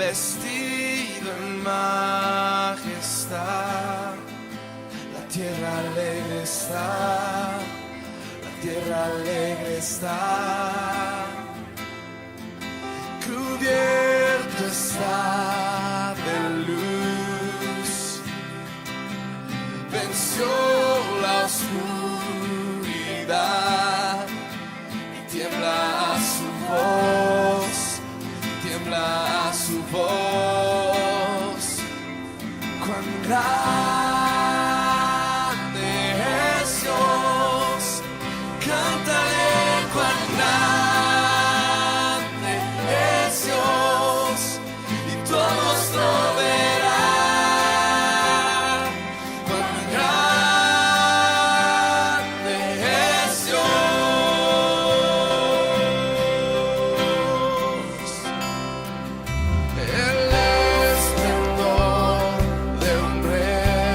vestido en majestad. La tierra alegre está, la tierra alegre está, cubierto está de luz, venció la oscuridad y tiembla a su voz, tiembla a su voz. Cuán grande es Dios, cántale cuán grande es Dios, y todos lo verán. Cuán grande es Dios. El esplendor de un rey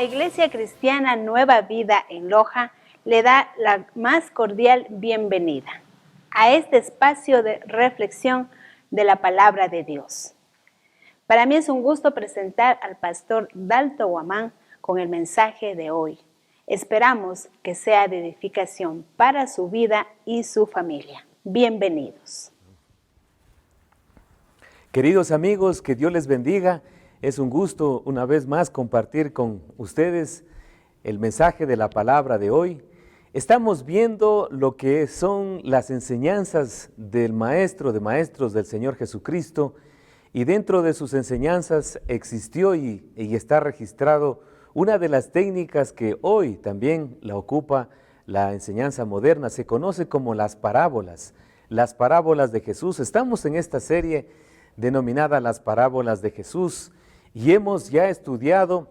Iglesia Cristiana Nueva Vida en Loja le da la más cordial bienvenida a este espacio de reflexión de la palabra de Dios. Para mí es un gusto presentar al pastor Dalto Guamán con el mensaje de hoy. Esperamos que sea de edificación para su vida y su familia. Bienvenidos. Queridos amigos, que Dios les bendiga. Es un gusto una vez más compartir con ustedes el mensaje de la palabra de hoy. Estamos viendo lo que son las enseñanzas del Maestro de Maestros del Señor Jesucristo, y dentro de sus enseñanzas existió y está registrado una de las técnicas que hoy también la ocupa la enseñanza moderna. Se conoce como las parábolas de Jesús. Estamos en esta serie denominada Las Parábolas de Jesús, y hemos ya estudiado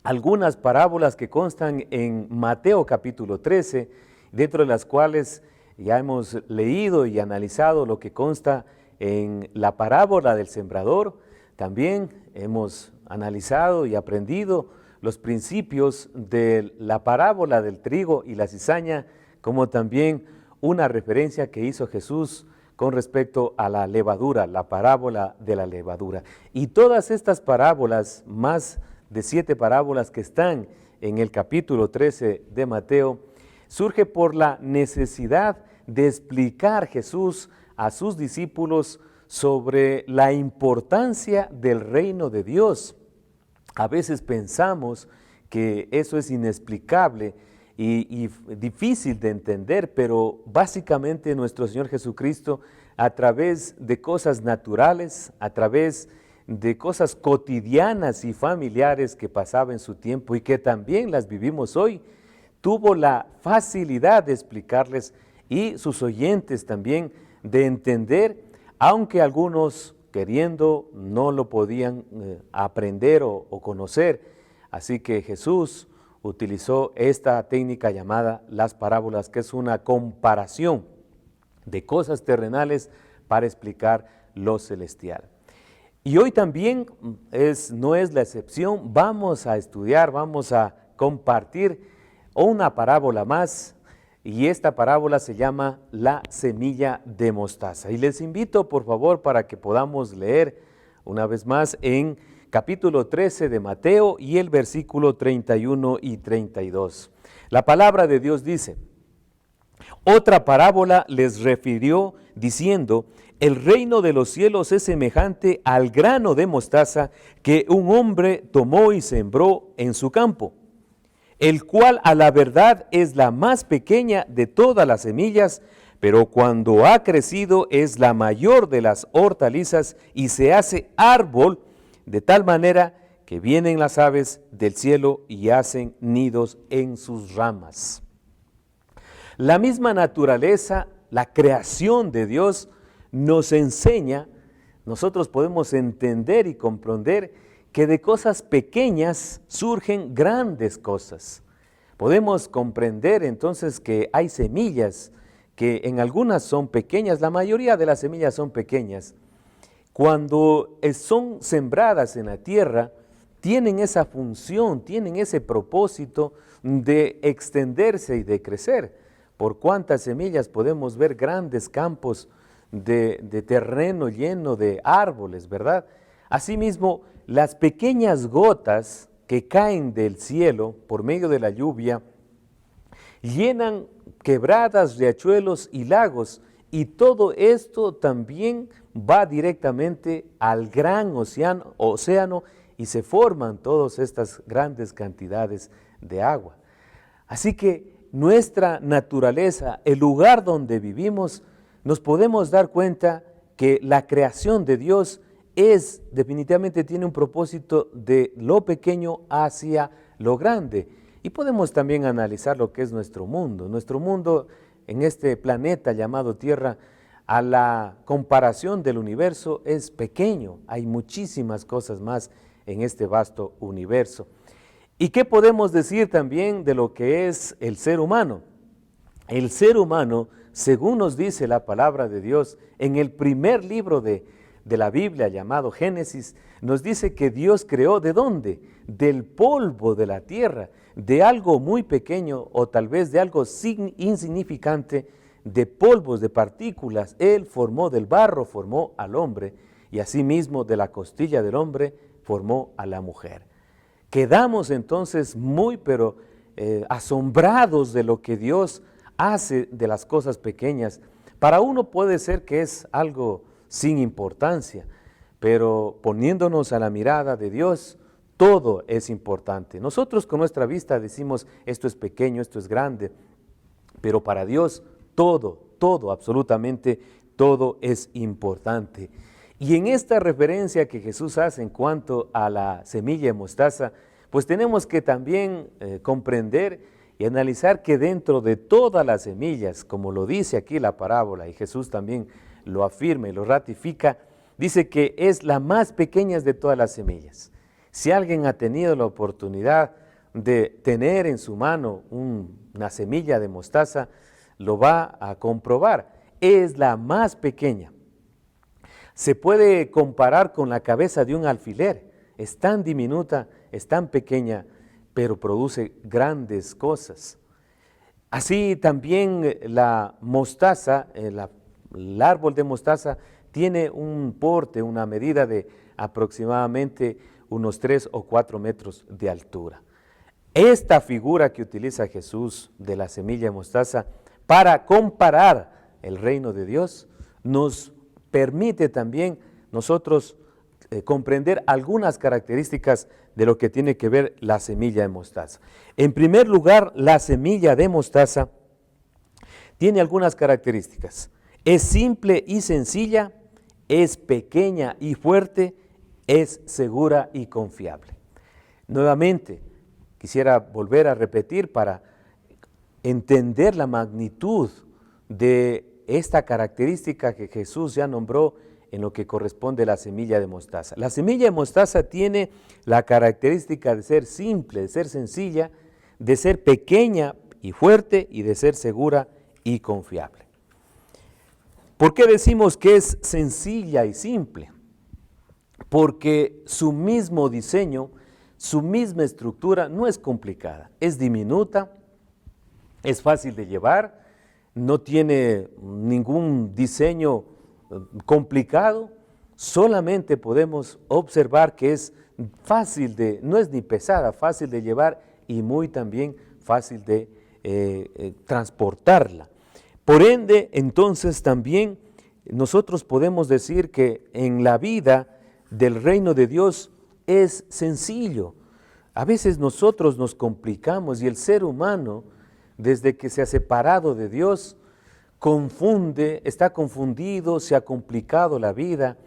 algunas parábolas que constan en Mateo capítulo 13, dentro de las cuales ya hemos leído y analizado lo que consta en la parábola del sembrador. También hemos analizado y aprendido los principios de la parábola del trigo y la cizaña, como también una referencia que hizo Jesús con respecto a la levadura, la parábola de la levadura. Y todas estas parábolas, más de 7 parábolas que están en el capítulo 13 de Mateo, surge por la necesidad de explicar Jesús a sus discípulos sobre la importancia del reino de Dios. A veces pensamos que eso es inexplicable y difícil de entender, pero básicamente nuestro Señor Jesucristo, a través de cosas naturales, a través de cosas cotidianas y familiares que pasaba en su tiempo y que también las vivimos hoy, tuvo la facilidad de explicarles, y sus oyentes también de entender, aunque algunos queriendo no lo podían aprender o conocer. Así que Jesús utilizó esta técnica llamada las parábolas, que es una comparación de cosas terrenales para explicar lo celestial. Y hoy también no es la excepción. Vamos a estudiar, vamos a compartir una parábola más, y esta parábola se llama la semilla de mostaza. Y les invito, por favor, para que podamos leer una vez más en capítulo 13 de Mateo y el versículo 31 y 32. La palabra de Dios dice: otra parábola les refirió diciendo: el reino de los cielos es semejante al grano de mostaza que un hombre tomó y sembró en su campo, el cual a la verdad es la más pequeña de todas las semillas, pero cuando ha crecido es la mayor de las hortalizas y se hace árbol, de tal manera que vienen las aves del cielo y hacen nidos en sus ramas. La misma naturaleza, la creación de Dios, nos enseña, nosotros podemos entender y comprender que de cosas pequeñas surgen grandes cosas. Podemos comprender entonces que hay semillas que en algunas son pequeñas, la mayoría de las semillas son pequeñas. Cuando son sembradas en la tierra, tienen esa función, tienen ese propósito de extenderse y de crecer. Por cuántas semillas podemos ver grandes campos de terreno lleno de árboles, ¿verdad? Asimismo, las pequeñas gotas que caen del cielo por medio de la lluvia llenan quebradas, riachuelos y lagos, y todo esto también va directamente al gran océano y se forman todas estas grandes cantidades de agua. Así que nuestra naturaleza, el lugar donde vivimos, nos podemos dar cuenta que la creación de Dios definitivamente tiene un propósito de lo pequeño hacia lo grande. Y podemos también analizar lo que es nuestro mundo. Nuestro mundo en este planeta llamado Tierra, a la comparación del universo, es pequeño. Hay muchísimas cosas más en este vasto universo. ¿Y qué podemos decir también de lo que es el ser humano? El ser humano, según nos dice la palabra de Dios, en el primer libro de de la Biblia llamado Génesis, nos dice que Dios creó ¿de dónde? Del polvo de la tierra, de algo muy pequeño o tal vez de algo insignificante, de polvos, de partículas. Él formó del barro, formó al hombre, y asimismo de la costilla del hombre formó a la mujer. Quedamos entonces muy asombrados de lo que Dios hace de las cosas pequeñas. Para uno puede ser que es algo sin importancia, pero poniéndonos a la mirada de Dios, todo es importante. Nosotros con nuestra vista decimos, esto es pequeño, esto es grande, pero para Dios todo, absolutamente todo es importante. Y en esta referencia que Jesús hace en cuanto a la semilla de mostaza, pues tenemos que también comprender y analizar que dentro de todas las semillas, como lo dice aquí la parábola, y Jesús también lo afirma y lo ratifica, dice que es la más pequeña de todas las semillas. Si alguien ha tenido la oportunidad de tener en su mano una semilla de mostaza, lo va a comprobar. Es la más pequeña. Se puede comparar con la cabeza de un alfiler. Es tan diminuta, es tan pequeña, pero produce grandes cosas. Así también la mostaza, el árbol de mostaza tiene un porte, una medida de aproximadamente unos 3 o 4 metros de altura. Esta figura que utiliza Jesús de la semilla de mostaza para comparar el reino de Dios nos permite también nosotros comprender algunas características de lo que tiene que ver la semilla de mostaza. En primer lugar, la semilla de mostaza tiene algunas características. Es simple y sencilla, es pequeña y fuerte, es segura y confiable. Nuevamente, quisiera volver a repetir para entender la magnitud de esta característica que Jesús ya nombró en lo que corresponde a la semilla de mostaza. La semilla de mostaza tiene la característica de ser simple, de ser sencilla, de ser pequeña y fuerte y de ser segura y confiable. ¿Por qué decimos que es sencilla y simple? Porque su mismo diseño, su misma estructura no es complicada, es diminuta, es fácil de llevar, no tiene ningún diseño complicado, solamente podemos observar que es fácil no es ni pesada, fácil de llevar y muy también fácil de transportarla. Por ende, entonces también nosotros podemos decir que en la vida del reino de Dios es sencillo. A veces nosotros nos complicamos y el ser humano, desde que se ha separado de Dios, está confundido, se ha complicado la vida,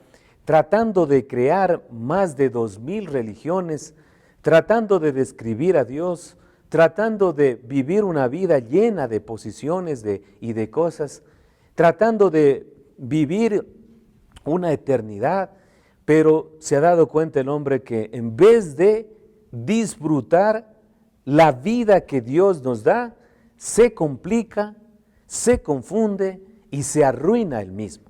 tratando de crear más de 2000 religiones, tratando de describir a Dios, tratando de vivir una vida llena de posiciones y de cosas, tratando de vivir una eternidad, pero se ha dado cuenta el hombre que en vez de disfrutar la vida que Dios nos da, se complica, se confunde y se arruina él mismo.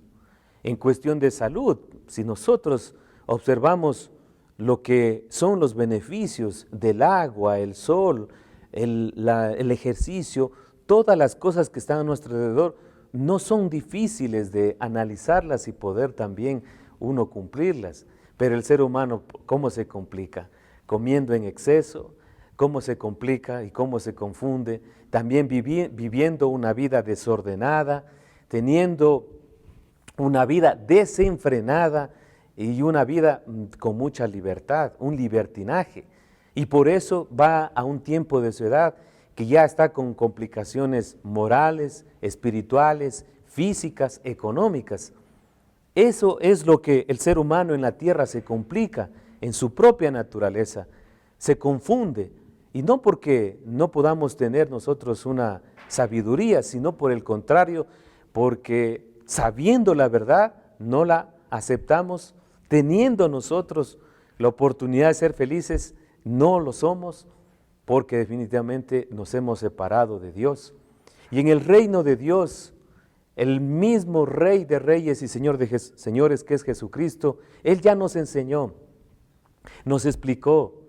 En cuestión de salud, si nosotros observamos lo que son los beneficios del agua, el sol, el ejercicio, todas las cosas que están a nuestro alrededor, no son difíciles de analizarlas y poder también uno cumplirlas. Pero el ser humano, ¿cómo se complica? Comiendo en exceso, cómo se complica y cómo se confunde, también viviendo una vida desordenada, teniendo una vida desenfrenada y una vida con mucha libertad, un libertinaje. Y por eso va a un tiempo de su edad que ya está con complicaciones morales, espirituales, físicas, económicas. Eso es lo que el ser humano en la tierra se complica, en su propia naturaleza, se confunde. Y no porque no podamos tener nosotros una sabiduría, sino por el contrario, porque sabiendo la verdad no la aceptamos, teniendo nosotros la oportunidad de ser felices, no lo somos, porque definitivamente nos hemos separado de Dios. Y en el reino de Dios, el mismo Rey de Reyes y Señor de Señores que es Jesucristo, Él ya nos enseñó, nos explicó,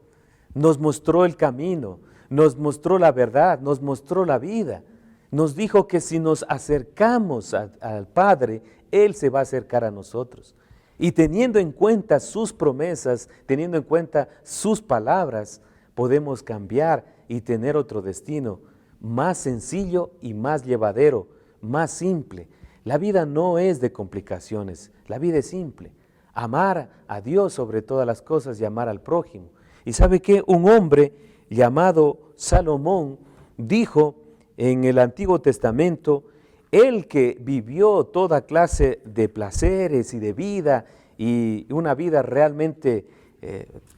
nos mostró el camino, nos mostró la verdad, nos mostró la vida. Nos dijo que si nos acercamos al Padre, Él se va a acercar a nosotros. Y teniendo en cuenta sus promesas, teniendo en cuenta sus palabras, podemos cambiar y tener otro destino más sencillo y más llevadero, más simple. La vida no es de complicaciones, la vida es simple. Amar a Dios sobre todas las cosas y amar al prójimo. ¿Y sabe qué? Un hombre llamado Salomón dijo en el Antiguo Testamento, él que vivió toda clase de placeres y de vida, y una vida realmente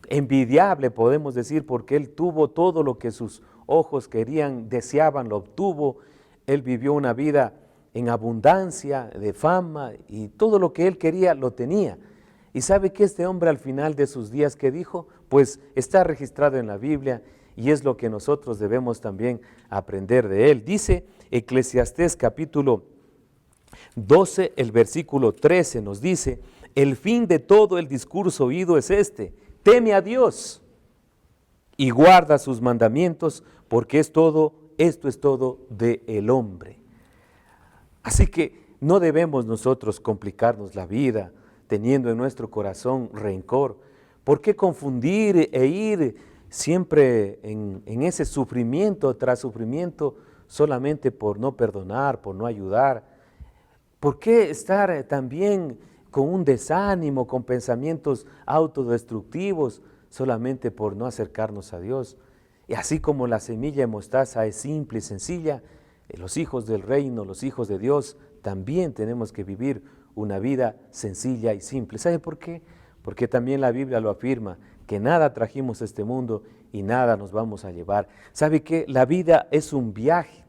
envidiable, podemos decir, porque él tuvo todo lo que sus ojos querían, deseaban, lo obtuvo. Él vivió una vida en abundancia, de fama, y todo lo que él quería lo tenía. ¿Y sabe que este hombre al final de sus días qué dijo? Pues está registrado en la Biblia y es lo que nosotros debemos también aprender de él. Dice Eclesiastés capítulo 12, el versículo 13 nos dice: el fin de todo el discurso oído es este: teme a Dios y guarda sus mandamientos, porque esto es todo del hombre. Así que no debemos nosotros complicarnos la vida teniendo en nuestro corazón rencor. ¿Por qué confundir e ir siempre en ese sufrimiento tras sufrimiento solamente por no perdonar, por no ayudar? ¿Por qué estar también con un desánimo, con pensamientos autodestructivos solamente por no acercarnos a Dios? Y así como la semilla de mostaza es simple y sencilla, los hijos del reino, los hijos de Dios, también tenemos que vivir una vida sencilla y simple. ¿Sabe por qué? Porque también la Biblia lo afirma, que nada trajimos a este mundo y nada nos vamos a llevar. ¿Sabe qué? La vida es un viaje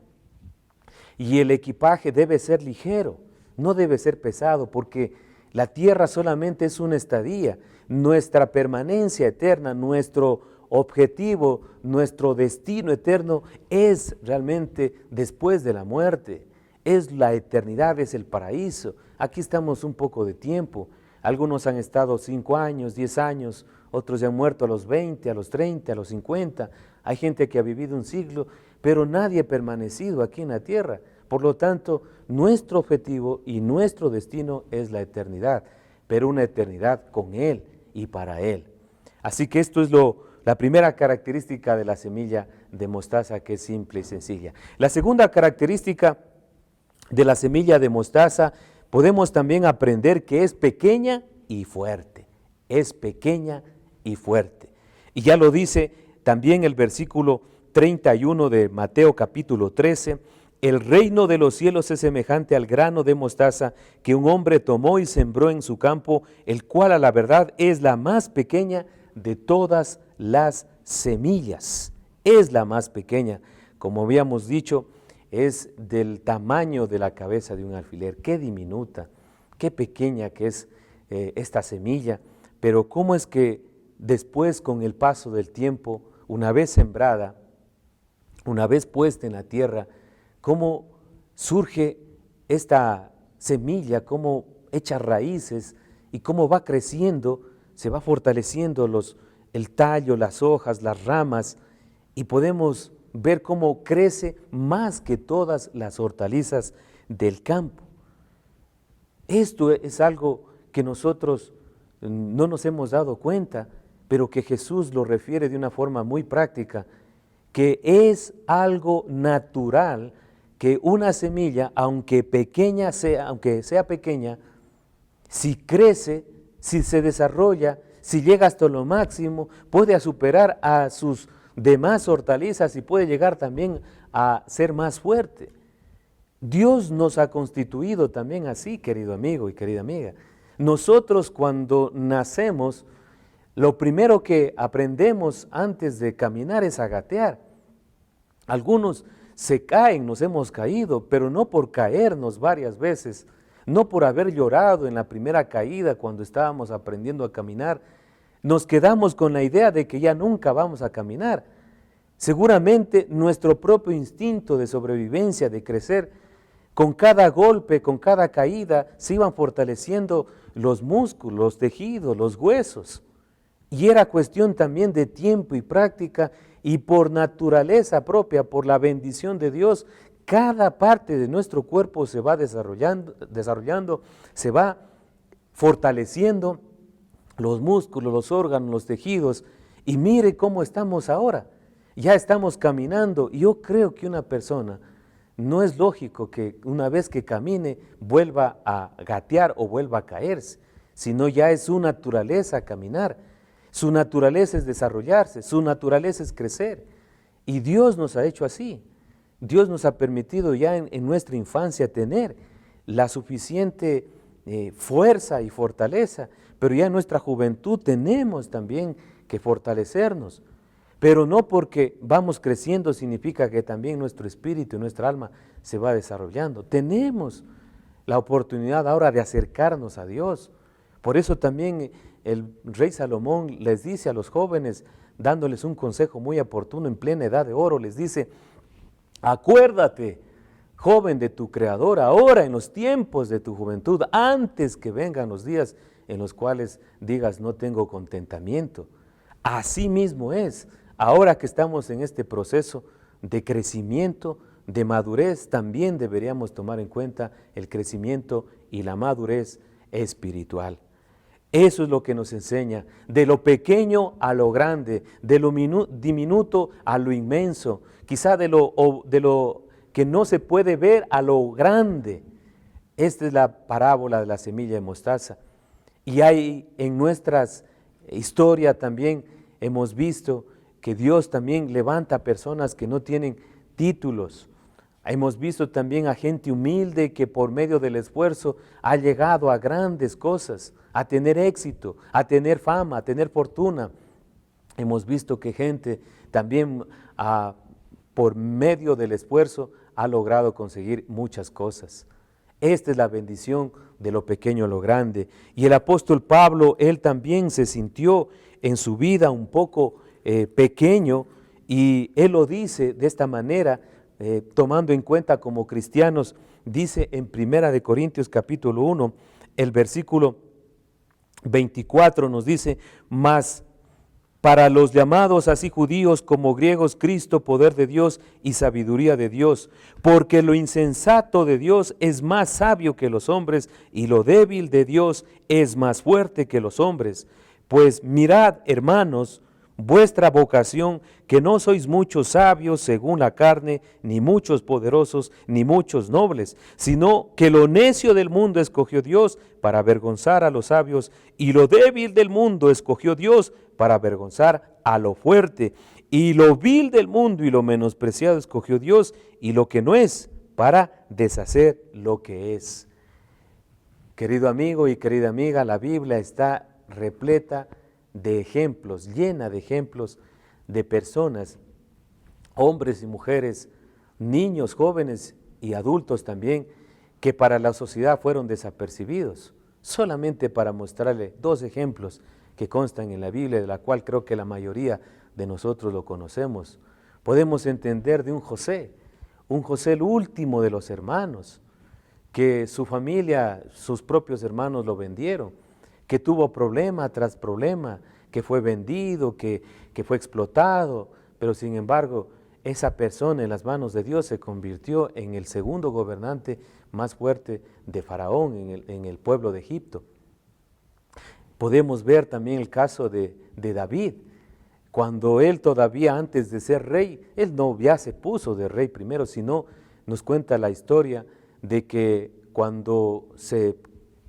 y el equipaje debe ser ligero, no debe ser pesado, porque la tierra solamente es una estadía. Nuestra permanencia eterna, nuestro objetivo, nuestro destino eterno es realmente después de la muerte. Es la eternidad, es el paraíso. Aquí estamos un poco de tiempo. Algunos han estado 5 años, 10 años, otros ya han muerto a los 20, a los 30, a los 50. Hay gente que ha vivido un siglo, pero nadie ha permanecido aquí en la tierra. Por lo tanto, nuestro objetivo y nuestro destino es la eternidad, pero una eternidad con Él y para Él. Así que esto es la primera característica de la semilla de mostaza, que es simple y sencilla. La segunda característica de la semilla de mostaza, podemos también aprender que es pequeña y fuerte. Es pequeña y fuerte. Y ya lo dice también el versículo 31 de Mateo capítulo 13, el reino de los cielos es semejante al grano de mostaza que un hombre tomó y sembró en su campo, el cual a la verdad es la más pequeña de todas las semillas. Es la más pequeña, como habíamos dicho, es del tamaño de la cabeza de un alfiler. Qué diminuta, qué pequeña que es esta semilla, pero cómo es que después, con el paso del tiempo, una vez sembrada, una vez puesta en la tierra, cómo surge esta semilla, cómo echa raíces y cómo va creciendo, se va fortaleciendo el tallo, las hojas, las ramas, y podemos ver cómo crece más que todas las hortalizas del campo. Esto es algo que nosotros no nos hemos dado cuenta, pero que Jesús lo refiere de una forma muy práctica, que es algo natural que una semilla, aunque sea pequeña, si crece, si se desarrolla, si llega hasta lo máximo, puede superar a sus demás hortalizas y puede llegar también a ser más fuerte. Dios nos ha constituido también así, querido amigo y querida amiga. Nosotros cuando nacemos, lo primero que aprendemos antes de caminar es a gatear. Algunos se caen, nos hemos caído, pero no por caernos varias veces, no por haber llorado en la primera caída cuando estábamos aprendiendo a caminar. Nos quedamos con la idea de que ya nunca vamos a caminar. Seguramente nuestro propio instinto de sobrevivencia, de crecer, Con cada golpe, con cada caída, se iban fortaleciendo los músculos, los tejidos, los huesos. Y era cuestión también de tiempo y práctica, y por naturaleza propia, por la bendición de Dios, cada parte de nuestro cuerpo se va desarrollando, se va fortaleciendo, los músculos, los órganos, los tejidos, y mire cómo estamos ahora. Ya estamos caminando, y yo creo que una persona, no es lógico que una vez que camine vuelva a gatear o vuelva a caerse, sino ya es su naturaleza caminar, su naturaleza es desarrollarse, su naturaleza es crecer. Y Dios nos ha hecho así. Dios nos ha permitido ya en nuestra infancia tener la suficiente fuerza y fortaleza, pero ya en nuestra juventud tenemos también que fortalecernos. Pero no porque vamos creciendo significa que también nuestro espíritu y nuestra alma se va desarrollando. Tenemos la oportunidad ahora de acercarnos a Dios. Por eso también el rey Salomón les dice a los jóvenes, dándoles un consejo muy oportuno en plena edad de oro, les dice: acuérdate, joven, de tu Creador, ahora en los tiempos de tu juventud, antes que vengan los días en los cuales digas no tengo contentamiento. Así mismo es. Ahora que estamos en este proceso de crecimiento, de madurez, también deberíamos tomar en cuenta el crecimiento y la madurez espiritual. Eso es lo que nos enseña, de lo pequeño a lo grande, de lo diminuto a lo inmenso, quizá de lo que no se puede ver a lo grande. Esta es la parábola de la semilla de mostaza. Y hay en nuestras historia también hemos visto que Dios también levanta personas que no tienen títulos. Hemos visto también a gente humilde que por medio del esfuerzo ha llegado a grandes cosas, a tener éxito, a tener fama, a tener fortuna. Hemos visto que gente también por medio del esfuerzo ha logrado conseguir muchas cosas. Esta es la bendición de lo pequeño a lo grande. Y el apóstol Pablo, él también se sintió en su vida un poco pequeño, y él lo dice de esta manera, tomando en cuenta como cristianos, dice en 1 Corintios capítulo 1, el versículo 24 nos dice: mas para los llamados así judíos como griegos, Cristo, poder de Dios y sabiduría de Dios, porque lo insensato de Dios es más sabio que los hombres, y lo débil de Dios es más fuerte que los hombres. Pues mirad, hermanos, vuestra vocación, que no sois muchos sabios según la carne, ni muchos poderosos, ni muchos nobles, sino que lo necio del mundo escogió Dios para avergonzar a los sabios, y lo débil del mundo escogió Dios para avergonzar a lo fuerte, y lo vil del mundo y lo menospreciado escogió Dios, y lo que no es, para deshacer lo que es. Querido amigo y querida amiga, la Biblia está repleta de ejemplos, llena de ejemplos de personas, hombres y mujeres, niños, jóvenes y adultos también, que para la sociedad fueron desapercibidos. Solamente para mostrarle dos ejemplos que constan en la Biblia, de la cual creo que la mayoría de nosotros lo conocemos. Podemos entender de un José el último de los hermanos, que su familia, sus propios hermanos lo vendieron, que tuvo problema tras problema, que fue vendido, que fue explotado, pero sin embargo esa persona en las manos de Dios se convirtió en el segundo gobernante más fuerte de Faraón en el pueblo de Egipto. Podemos ver también el caso de David, cuando él todavía antes de ser rey, él no ya se puso de rey primero, sino nos cuenta la historia de que cuando se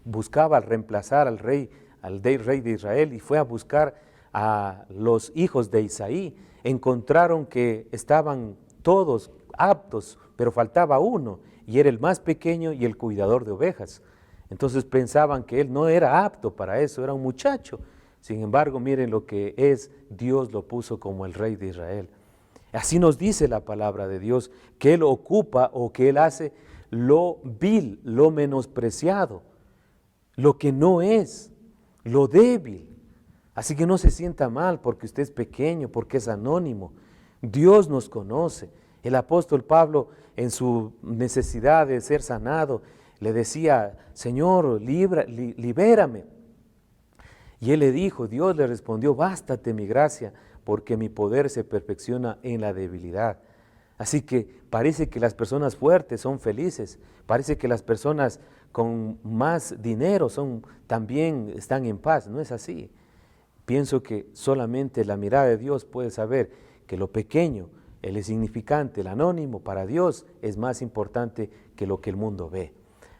buscaba reemplazar al rey de Israel y fue a buscar a los hijos de Isaí, encontraron que estaban todos aptos, pero faltaba uno, y era el más pequeño y el cuidador de ovejas. Entonces pensaban que él no era apto para eso, era un muchacho. Sin embargo, miren lo que es, Dios lo puso como el rey de Israel. Así nos dice la palabra de Dios, que él ocupa o que él hace lo vil, lo menospreciado, lo que no es, lo débil. Así que no se sienta mal porque usted es pequeño, porque es anónimo. Dios nos conoce. El apóstol Pablo en su necesidad de ser sanado, le decía, Señor, libérame. Y él le dijo, Dios le respondió, bástate mi gracia, porque mi poder se perfecciona en la debilidad. Así que parece que las personas fuertes son felices, parece que las personas con más dinero también están en paz. No es así. Pienso que solamente la mirada de Dios puede saber que lo pequeño, el insignificante, el anónimo para Dios es más importante que lo que el mundo ve.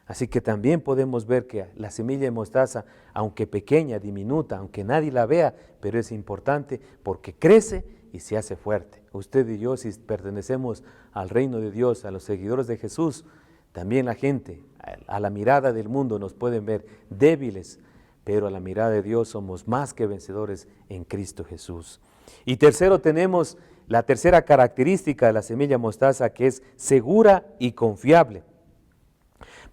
Así que también podemos ver que la semilla de mostaza, aunque pequeña, diminuta, aunque nadie la vea, pero es importante porque crece y se hace fuerte. Usted y yo, si pertenecemos al reino de Dios, a los seguidores de Jesús, también la gente, a la mirada del mundo nos pueden ver débiles, pero a la mirada de Dios somos más que vencedores en Cristo Jesús. Y tercero, tenemos la tercera característica de la semilla mostaza, que es segura y confiable.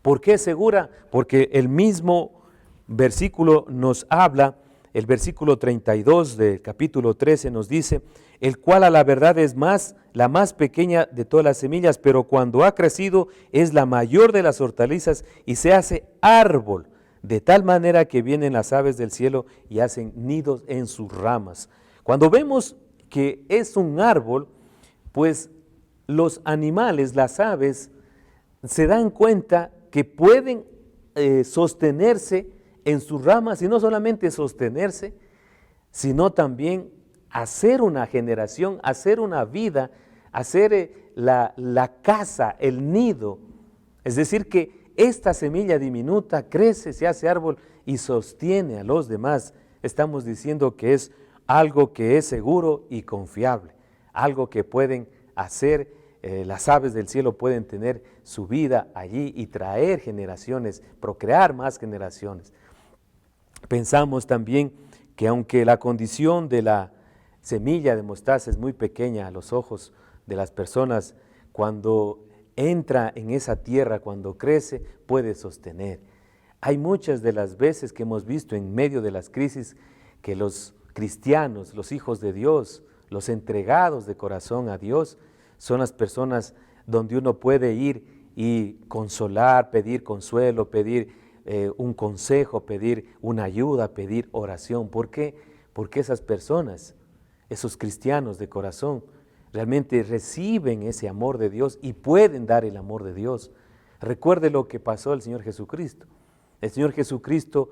¿Por qué segura? Porque el mismo versículo nos habla, el versículo 32 del capítulo 13 nos dice, el cual a la verdad es la más pequeña de todas las semillas, pero cuando ha crecido es la mayor de las hortalizas y se hace árbol, de tal manera que vienen las aves del cielo y hacen nidos en sus ramas. Cuando vemos que es un árbol, pues los animales, las aves, se dan cuenta que pueden sostenerse en sus ramas, y no solamente sostenerse, sino también hacer una generación, hacer una vida, hacer la casa, el nido. Es decir, que esta semilla diminuta crece, se hace árbol y sostiene a los demás. Estamos diciendo que es algo que es seguro y confiable, algo que pueden hacer. Las aves del cielo pueden tener su vida allí y traer generaciones, procrear más generaciones. Pensamos también que aunque la condición de la semilla de mostaza es muy pequeña a los ojos de las personas, cuando entra en esa tierra, cuando crece, puede sostener. Hay muchas de las veces que hemos visto en medio de las crisis que los cristianos, los hijos de Dios, los entregados de corazón a Dios, son las personas donde uno puede ir y consolar, pedir consuelo, pedir un consejo, pedir una ayuda, pedir oración. ¿Por qué? Porque esas personas, esos cristianos de corazón, realmente reciben ese amor de Dios y pueden dar el amor de Dios. Recuerde lo que pasó al Señor Jesucristo. El Señor Jesucristo,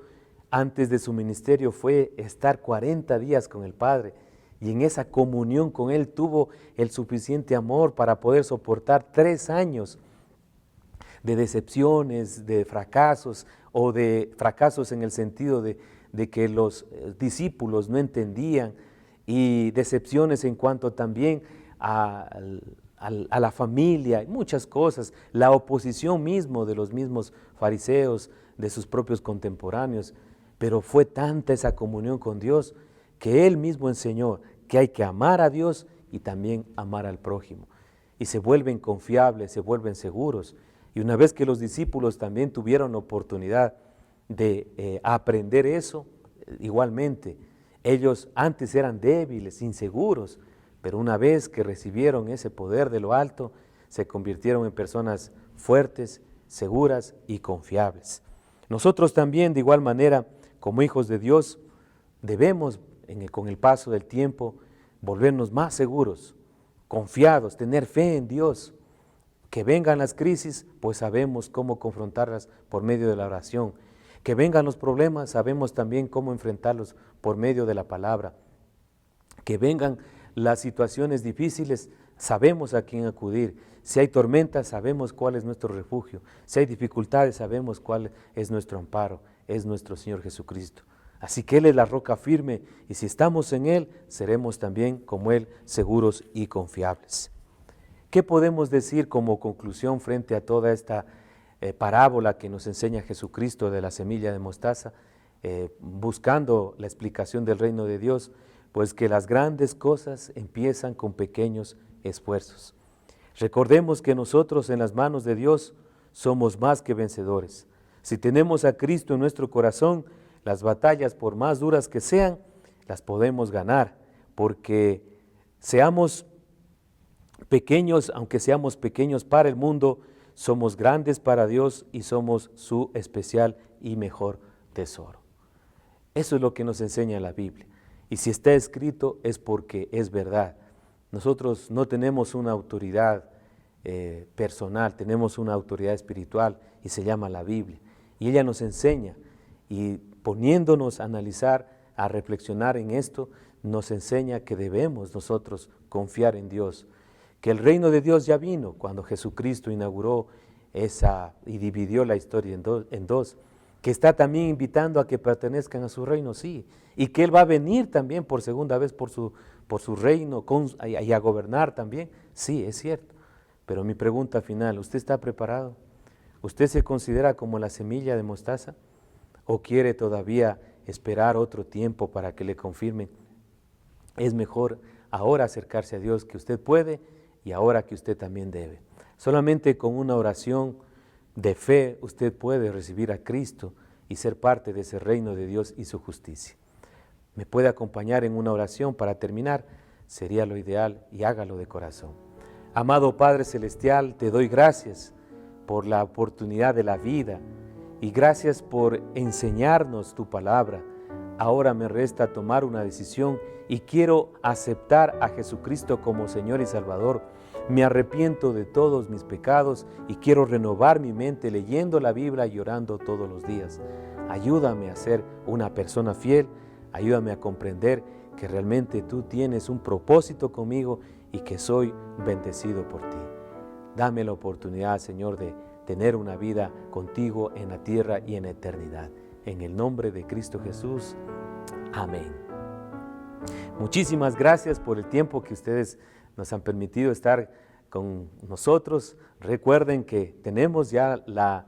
antes de su ministerio, fue estar 40 días con el Padre. Y en esa comunión con Él tuvo el suficiente amor para poder soportar 3 años de decepciones, de fracasos, o de fracasos en el sentido de que los discípulos no entendían, y decepciones en cuanto también a la familia, y muchas cosas, la oposición mismo de los mismos fariseos, de sus propios contemporáneos. Pero fue tanta esa comunión con Dios que Él mismo enseñó que hay que amar a Dios y también amar al prójimo. Y se vuelven confiables, se vuelven seguros. Y una vez que los discípulos también tuvieron oportunidad de aprender eso, igualmente, ellos antes eran débiles, inseguros, pero una vez que recibieron ese poder de lo alto, se convirtieron en personas fuertes, seguras y confiables. Nosotros también, de igual manera, como hijos de Dios, debemos, con el paso del tiempo, volvernos más seguros, confiados, tener fe en Dios. Que vengan las crisis, pues sabemos cómo confrontarlas por medio de la oración. Que vengan los problemas, sabemos también cómo enfrentarlos por medio de la palabra. Que vengan las situaciones difíciles, sabemos a quién acudir. Si hay tormentas, sabemos cuál es nuestro refugio. Si hay dificultades, sabemos cuál es nuestro amparo. Es nuestro Señor Jesucristo. Así que Él es la roca firme, y si estamos en Él, seremos también como Él, seguros y confiables. ¿Qué podemos decir como conclusión frente a toda esta parábola que nos enseña Jesucristo de la semilla de mostaza, buscando la explicación del reino de Dios? Pues que las grandes cosas empiezan con pequeños esfuerzos. Recordemos que nosotros en las manos de Dios somos más que vencedores. Si tenemos a Cristo en nuestro corazón, las batallas, por más duras que sean, las podemos ganar, porque seamos pequeños, aunque seamos pequeños para el mundo, somos grandes para Dios y somos su especial y mejor tesoro. Eso es lo que nos enseña la Biblia. Y si está escrito es porque es verdad. Nosotros no tenemos una autoridad personal, tenemos una autoridad espiritual y se llama la Biblia. Y ella nos enseña, y poniéndonos a analizar, a reflexionar en esto, nos enseña que debemos nosotros confiar en Dios, que el reino de Dios ya vino cuando Jesucristo inauguró esa y dividió la historia en dos, que está también invitando a que pertenezcan a su reino, sí, y que Él va a venir también por segunda vez por su reino y a gobernar también, sí, es cierto. Pero mi pregunta final, ¿usted está preparado? ¿Usted se considera como la semilla de mostaza? ¿O quiere todavía esperar otro tiempo para que le confirmen? Es mejor ahora acercarse a Dios, que usted puede, y ahora que usted también debe. Solamente con una oración de fe usted puede recibir a Cristo y ser parte de ese reino de Dios y su justicia. ¿Me puede acompañar en una oración para terminar? Sería lo ideal, y hágalo de corazón. Amado Padre Celestial, te doy gracias por la oportunidad de la vida y gracias por enseñarnos tu palabra. Ahora me resta tomar una decisión y quiero aceptar a Jesucristo como Señor y Salvador. Me arrepiento de todos mis pecados y quiero renovar mi mente leyendo la Biblia y orando todos los días. Ayúdame a ser una persona fiel, ayúdame a comprender que realmente tú tienes un propósito conmigo y que soy bendecido por ti. Dame la oportunidad, Señor, de tener una vida contigo en la tierra y en la eternidad. En el nombre de Cristo Jesús. Amén. Muchísimas gracias por el tiempo que ustedes nos han permitido estar con nosotros. Recuerden que tenemos ya la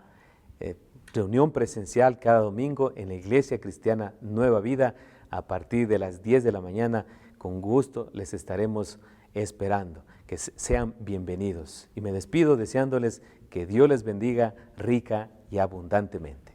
reunión presencial cada domingo en la Iglesia Cristiana Nueva Vida a partir de las 10 de la mañana. Con gusto les estaremos esperando. Que sean bienvenidos. Y me despido deseándoles que Dios les bendiga rica y abundantemente.